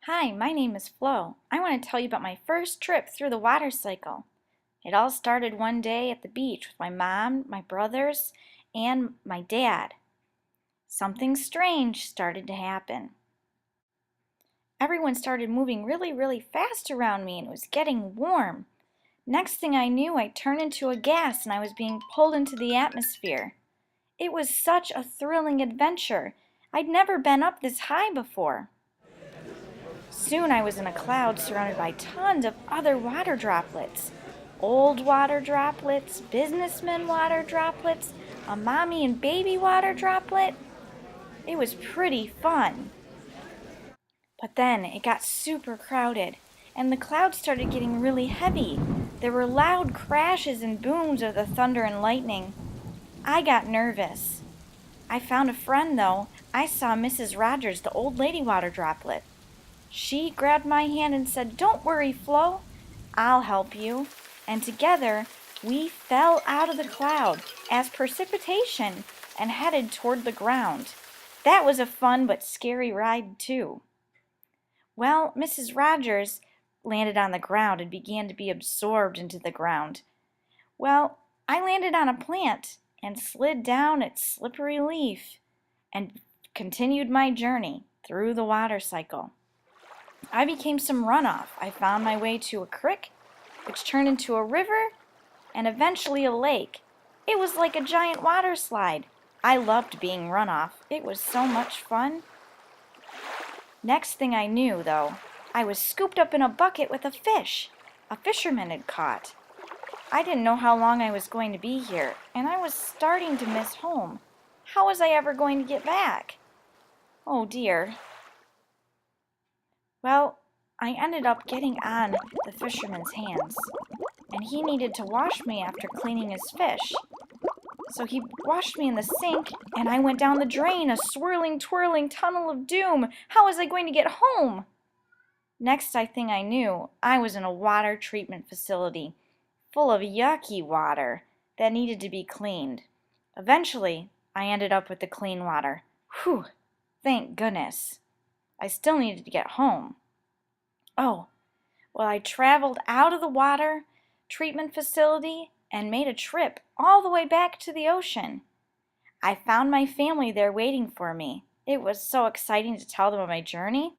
Hi, my name is Flo. I want to tell you about my first trip through the water cycle. It all started one day at the beach with my mom, my brothers, and my dad. Something strange started to happen. Everyone started moving really fast around me and it was getting warm. Next thing I knew, I turned into a gas and I was being pulled into the atmosphere. It was such a thrilling adventure. I'd never been up this high before. Soon I was in a cloud surrounded by tons of other water droplets. Old water droplets, businessmen water droplets, a mommy and baby water droplet. It was pretty fun. But then it got super crowded, and the clouds started getting really heavy. There were loud crashes and booms of the thunder and lightning. I got nervous. I found a friend though. I saw Mrs. Rogers, the old lady water droplet. She grabbed my hand and said, "Don't worry, Flo. I'll help you." And together we fell out of the cloud as precipitation and headed toward the ground. That was a fun but scary ride too. Well, Mrs. Rogers landed on the ground and began to be absorbed into the ground. Well, I landed on a plant and slid down its slippery leaf and continued my journey through the water cycle. I became some runoff. I found my way to a creek, which turned into a river, and eventually a lake. It was like a giant water slide. I loved being runoff. It was so much fun. Next thing I knew, though, I was scooped up in a bucket with a fish a fisherman had caught. I didn't know how long I was going to be here, and I was starting to miss home. How was I ever going to get back? Oh dear. Well, I ended up getting on the fisherman's hands, and he needed to wash me after cleaning his fish. So he washed me in the sink, and I went down the drain, a swirling, twirling tunnel of doom. How was I going to get home? Next thing I knew, I was in a water treatment facility, full of yucky water that needed to be cleaned. Eventually, I ended up with the clean water. Whew, thank goodness. I still needed to get home. Oh, well, I traveled out of the water treatment facility and made a trip all the way back to the ocean. I found my family there waiting for me. It was so exciting to tell them of my journey.